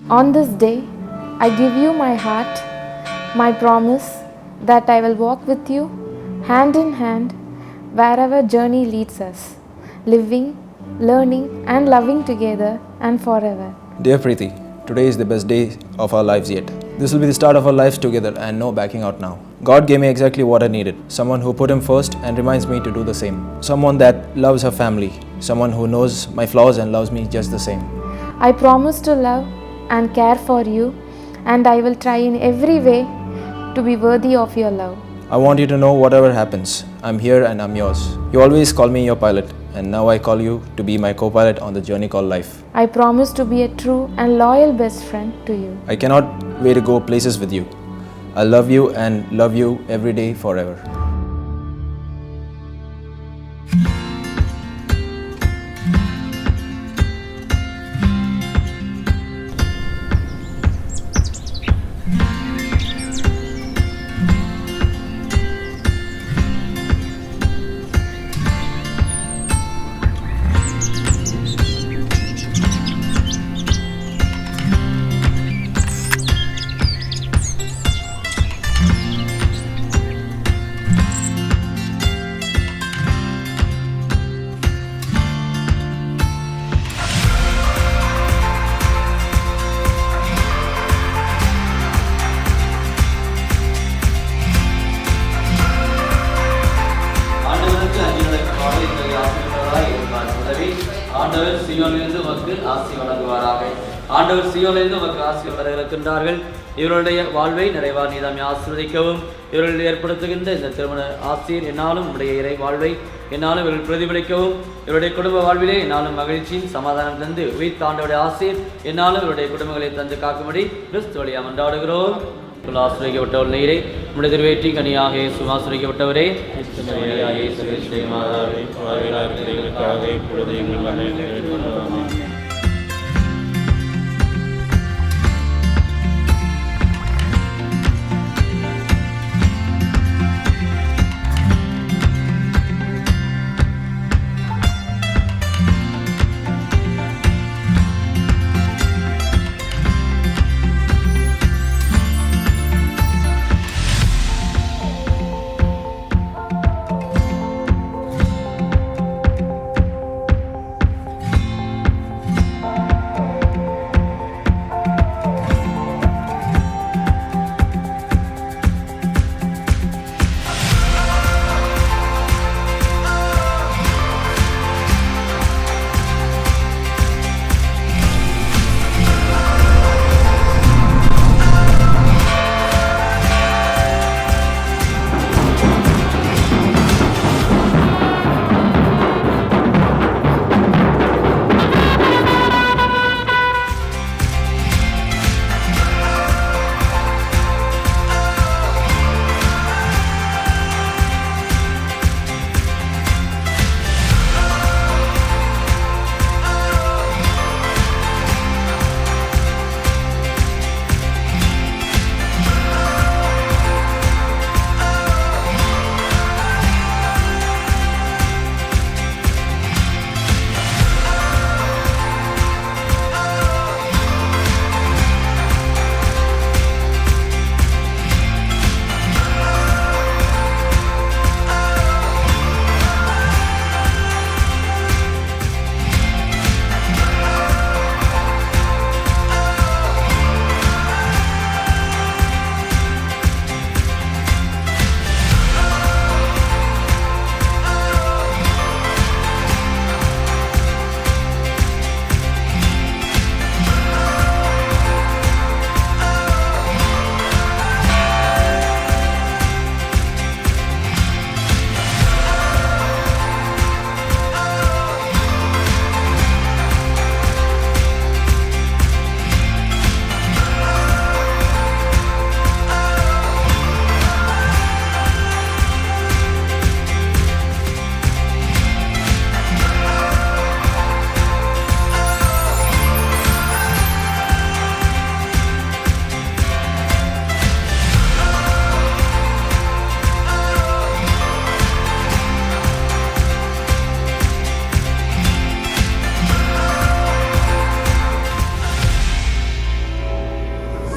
On this day, I give you my heart, my promise that I will walk with you hand in hand wherever journey leads us, living, learning, and loving together and forever. Dear Preeti, today is the best day of our lives yet. This will be the start of our lives together and no backing out now. God gave me exactly what I needed. Someone who put Him first and reminds me to do the same. Someone that loves her family. Someone who knows my flaws and loves me just the same. I promise to love and care for you, and I will try in every way to be worthy of your love. I want you to know whatever happens, I'm here and I'm yours. You always call me your pilot, and now I call you to be my co-pilot on the journey called life. I promise to be a true and loyal best friend to you. I cannot wait to go places with you. I love you and love you every day forever. ஆண்டவர் சீயோனிலிருந்து உமக்கு ஆசி வழங்குவாராக. ஆண்டவர் சீயோனிலிருந்து உமக்கு ஆசி வழங்குகின்றார்கள். இவருடைய வாழ்வை நிறைவா நீதாமே ஆசீர்வதிக்கவும். இவர்கள் ஏற்படுத்துகின்ற இந்த திருமண ஆசிரியர் என்னாலும் உடைய இறை வாழ்வை என்னாலும் இவர்கள் பிரதிபலிக்கவும். இவருடைய குடும்ப வாழ்விலே என்னாலும் மகிழ்ச்சியும் சமாதானம் தந்து உயிர்த்த ஆண்டவருடைய ஆசிரியர் என்னாலும் இவருடைய குடும்பங்களை தந்து காக்கும்படி கிறிஸ்துவழியா மன்றாடுகிறோம். ஆசிரியப்பட்டவர் நீரே, உடைய திருவேற்றி கனியாக சுமாசிரியப்பட்டவரே,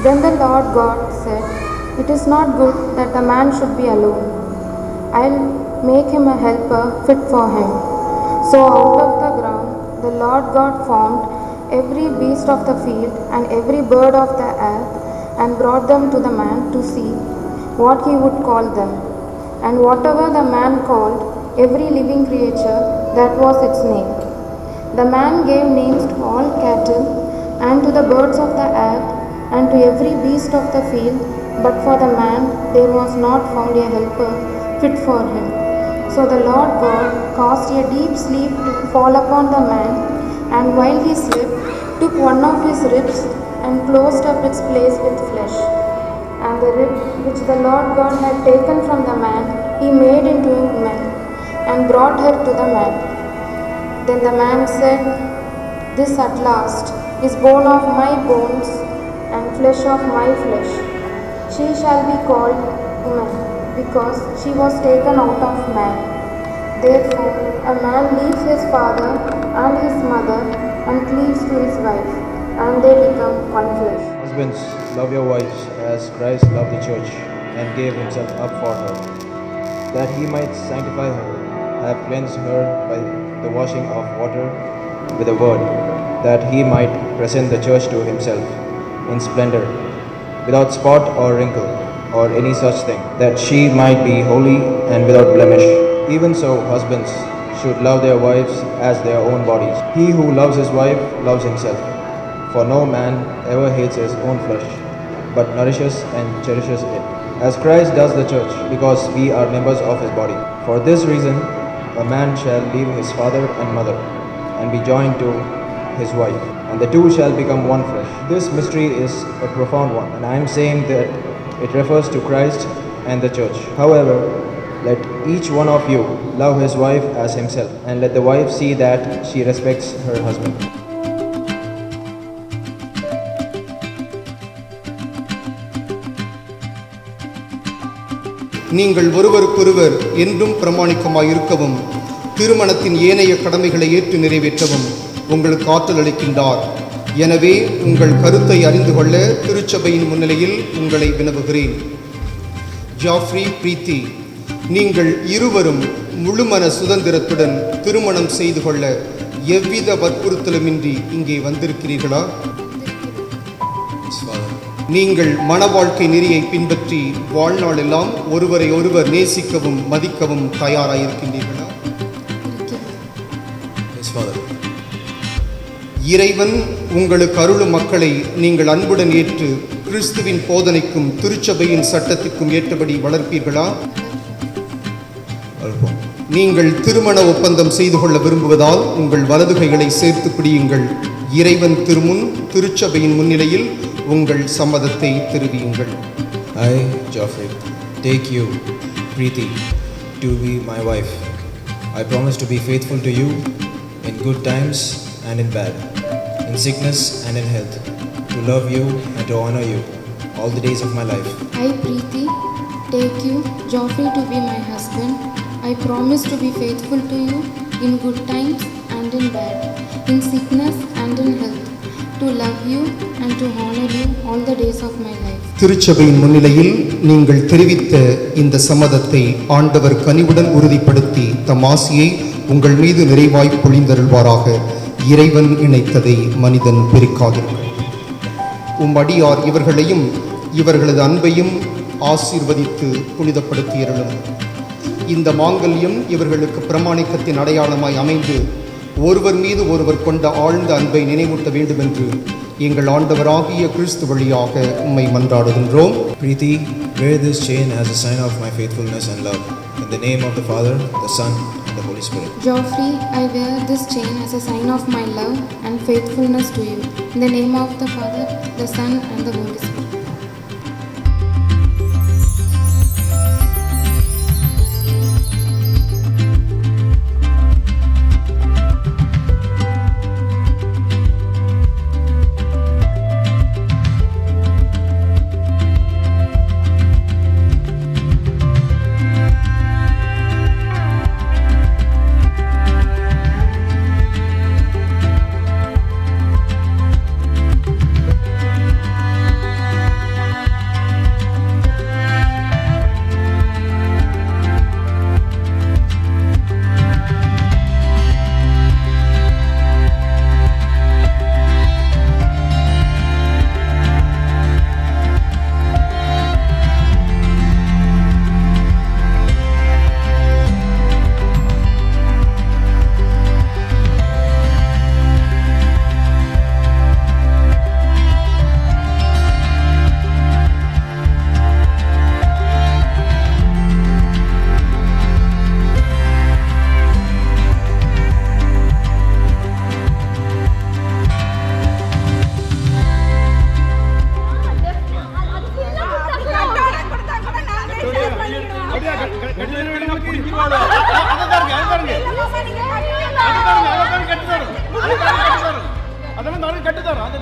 Then the Lord God said, "It is not good that the man should be alone. I'll make him a helper fit for him." So out of the ground the Lord God formed every beast of the field and every bird of the air, and brought them to the man to see what he would call them. And whatever the man called every living creature, that was its name. The man gave names to all cattle, and to the birds of the air, and to every beast of the field, but for the man there was not found a helper fit for him. So the Lord God caused a deep sleep to fall upon the man, and while he slept, took one of his ribs and closed up its place with flesh. And the rib which the Lord God had taken from the man, he made into a woman, and brought her to the man. Then the man said, "This at last is bone of my bones and flesh of my flesh. She shall be called woman, because she was taken out of man. Therefore a man leaves his father and his mother, and cleaves to his wife, and they become one flesh." Husbands, love your wives as Christ loved the church and gave himself up for her, that he might sanctify her, have cleansed her by the washing of water with the word, that he might present the church to himself in splendor, without spot or wrinkle or any such thing, that she might be holy and without blemish. Even so, husbands should love their wives as their own bodies. He who loves his wife loves himself. For no man ever hates his own flesh, but nourishes and cherishes it, as Christ does the church, because we are members of his body. For this reason, a man shall leave his father and mother, and be joined to his wife, and the two shall become one flesh. This mystery is a profound one, and I am saying that it refers to Christ and the church. However, let each one of you love his wife as himself, and let the wife see that she respects her husband. நீங்கள் ஒருவருக்கொருவர் என்றும் பிரமாணிக்கமாய் இருக்கவும், திருமணத்தின் ஏனைய கடமைகளை ஏற்று நிறைவேற்றவும் உங்களுக்கு ஆற்றல் அளிக்கின்றார். எனவே உங்கள் கருத்தை அறிந்து கொள்ள திருச்சபையின் முன்னிலையில் உங்களை வினவுகிறேன். ஜாஃப்ரி, பிரீத்தி, நீங்கள் இருவரும் முழுமன சுதந்திரத்துடன் திருமணம் செய்து கொள்ள எவ்வித வற்புறுத்தலுமின்றி இங்கே வந்திருக்கிறீர்களா? நீங்கள் மன வாழ்க்கை நெறியை பின்பற்றி வாழ்நாளெல்லாம் ஒருவரை ஒருவர் நேசிக்கவும் மதிக்கவும் தயாராயிருக்கின்றீர்களா? இறைவன் உங்களுக்கு அருளும் மக்களை நீங்கள் அன்புடன் ஏற்று கிறிஸ்துவின் போதனைக்கும் திருச்சபையின் சட்டத்திற்கும் ஏற்றபடி வளர்ப்பீர்களா? நீங்கள் திருமண ஒப்பந்தம் செய்து கொள்ள விரும்புவதால் உங்கள் வலதுகைகளை சேர்த்து பிடியுங்கள். இறைவன் திருமுன் திருச்சபையின் முன்னிலையில் உங்கள் சம்மதத்தை தெரிவியுங்கள். I, Joffrey, take you, Preeti, to be my wife. I promise to be faithful to you in good times and in bad, in sickness and in health, to love you and to honor you all the days of my life. I, Preeti, take you, Joffrey, to be my husband. I promise to be faithful to you in good times and in bad, in sickness and in health, to love you and to honor you all the days of my life. திருச்சபையின் முன்னிலையில் நீங்கள் தெரிவித்த இந்த சம்மதத்தை ஆண்டவர் கனிவுடன் உறுதிப்படுத்தி தம் ஆசியை உங்கள் மீது நிறைவாய் பொழிந்தருள்வாராக. இறைவன் இணைத்ததை மனிதன் பிரிக்காதீர்கள். அடியார் இவர்களையும் இவர்களது அன்பையும் ஆசீர்வதித்து புனிதப்படுத்தியருளும். இந்த மாங்கல்யம் இவர்களுக்கு பிரமாணிக்கத்தின் அடையாளமாய் அமைந்து ஒருவர் மீது ஒருவர் கொண்ட ஆழ்ந்த அன்பை நினைவூட்ட வேண்டும் என்று எங்கள் ஆண்டவராகிய கிறிஸ்து வழியாக உம்மை மன்றாடுகின்றோம். Preeti, wear this chain as a sign of my faithfulness and love. In the name of the Father, the Son, and the Holy Spirit. Joffrey, I wear this chain as a sign of my love and faithfulness to you. In the name of the Father, the Son, and the Holy Spirit.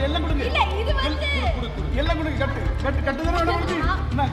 எல்லாம் கொடுங்க. இல்ல இது வந்து எல்லாம் கொடுங்க. கட்டு தானே வேணும் உங்களுக்கு. என்ன?